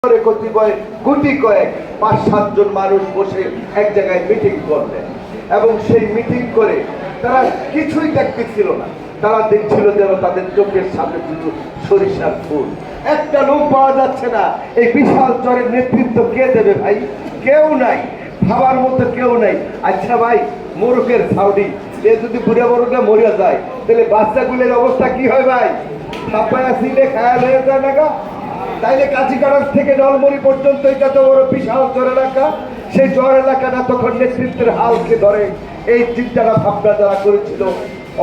কতিপয় গুটি কয়েক ৫-৭ জন মানুষ বসে এক জায়গায় মিটিং করলেন এবং সেই মিটিং করে তারা কিছুই দেখতেছিল না। তারা দেখছিল যেন তাদের চোখের সামনে শুধু সরিষার ফুল। একটা লোক পাওয়া যাচ্ছে না। এই বিশাল চরের নেতৃত্ব কে দেবে ভাই? কেউ নাই, ভাবার মতো কেউ নাই। আচ্ছা ভাই, মোরগের সাউডি এ যদি বুড়ে বড়টা মরিয়া যায় তাহলে বাচ্চাগুলোর অবস্থা কি হয় ভাই? ছাপায়া সিলে খায়াল হয়ে যায় না গা? তাইলে কাঁচিকাড়ার থেকে নলমুড়ি পর্যন্ত এটা তো বড় বিশাল চর এলাকা। সেই চর এলাকাটা তখন নেতৃত্বের হালকে ধরে এই চিন্তাটা ভাবনা যারা করেছিল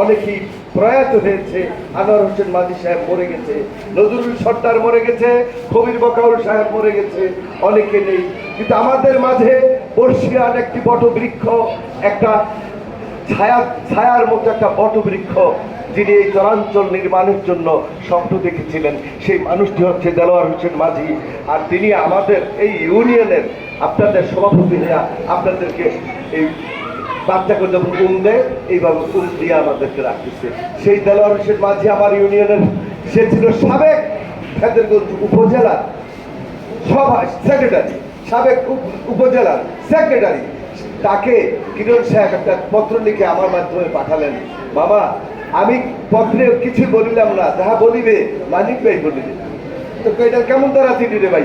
অনেকেই প্রয়াত হয়েছে। আনোয়ার হোসেন মাঝি সাহেব মরে গেছে, নজরুল সর্দার মরে গেছে, কবির বকাউল সাহেব মরে গেছে, অনেকে নেই। কিন্তু আমাদের মাঝে বর্ষিয়ান একটি বটবৃক্ষ, একটা ছায়ার মতো একটা বটবৃক্ষ, যিনি এই চরাঞ্চল নির্মাণের জন্য স্বপ্ন দেখেছিলেন, সেই মানুষটি হচ্ছে দেলোয়ার হোসেন মাঝি। আর তিনি আমাদের এই ইউনিয়নের আপনাদের সভাপতি হয়ে আপনাদেরকে এই বাচ্চাকে যখন দেয় এইভাবে দিয়ে আমাদেরকে রাখতেছে। সেই দেলোয়ার হোসেন মাঝি আমার ইউনিয়নের, সে ছিল সাবেক ফেদেরগঞ্জ উপজেলার সভা সেক্রেটারি, সাবেক উপজেলার সেক্রেটারি। তাকে কিরণ সাহেব একটা পত্র লিখে আমার মাধ্যমে পাঠালেন। বাবা, আমি পত্রে কিছু বলিলাম না, যাহা বলিবে মানিক ভাই বলিবে। তো এটা কেমন তারা চিঠি রে ভাই?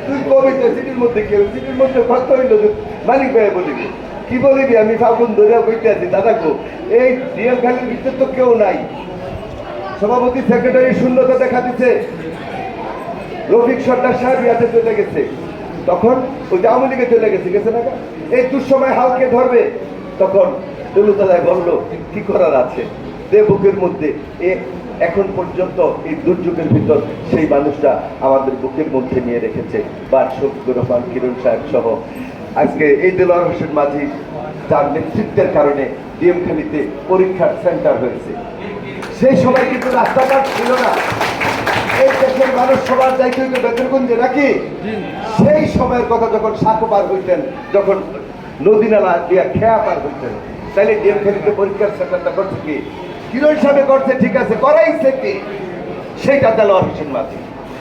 তুই কবিতা চিঠির মধ্যে কেউ, চিঠির মধ্যে কত হইল মানিক ভাই বলিবে, কি বলিবি? আমি ফাগুন ধরে বইতে আছি দাদা গো, এই ডিএম খালির ভিতরে তো কেউ নাই। সভাপতি সেক্রেটারি শূন্যতা দেখা দিচ্ছে। রফিক সর্দার সাহেব ইয়াতে চলে গেছে, তখন ওই যে আওয়ামী লীগে চলে গেছে না? এই দুঃসময় হালকে ধরবে, তখন দলুতলায় বলল কি করার আছে, যে বুকের মধ্যে এখন পর্যন্ত এই দুর্যোগের ভিতর সেই মানুষটা আমাদের বুকের মধ্যে নিয়ে রেখেছে। বাদ শফিকুর রহমান, কিরণ সাহেব সহ আজকে এই দেলোয়ার হোসেন মাঝি যার নেতৃত্বের কারণে ডিএমখালিতে পরীক্ষার সেন্টার হয়েছে। সেই সময় কিন্তু রাস্তাঘাট ছিল না। এই দেশের মানুষ সবার যাইতে হইতো বেতরগঞ্জে নাকি? সেই সময়ের কথা যখন সাঁকো পার হইতেন, যখন নদী নালা দিয়া খেয়া পার হইতেন, তাইলে ডিএমখালিতে পরীক্ষার সেন্টারটা করছে কি? কিরণ সাহেব করছে, ঠিক আছে, করাইছে কি? সেইটা দেলোয়ার হোসেন মাঝি।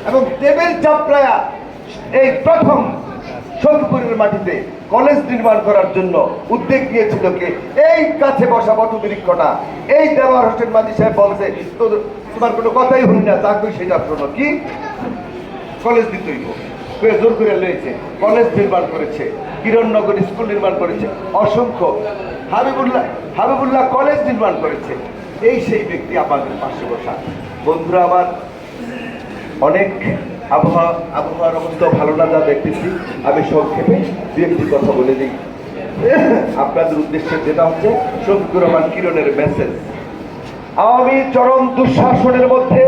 এবং টেবিল চাপড়ায়া এই প্রথম শফিপুরের মাটিতে কলেজ নির্মাণ করার জন্য উদ্যোগ নিয়েছিল কে? এই কাছে বসা বটবৃক্ষটা। এই দেলোয়ার হোসেন মাঝি সাহেব বলছে, তোমার কোনো কথাই হই না, যা কই সেটা শোনো। কি কলেজ দিতেই জোর করে লয়েছে, কলেজ নির্মাণ করেছে, কিরণনগর স্কুল নির্মাণ করেছে, অসংখ্য হাবিবুল্লাহ কলেজ নির্মাণ করেছে। এই সেই ব্যক্তি আমাদের পাশে বসা। বন্ধুরা আমার, অনেক আবহাওয়ার অবস্থা ভালো না যা দেখতেছি, আমি সংক্ষেপে দু একটি কথা বলে দিই আপনাদের উদ্দেশ্যে। যেটা হচ্ছে শফিকুর রহমান কিরণের মেসেজ। আওয়ামী চরম দুঃশাসনের মধ্যে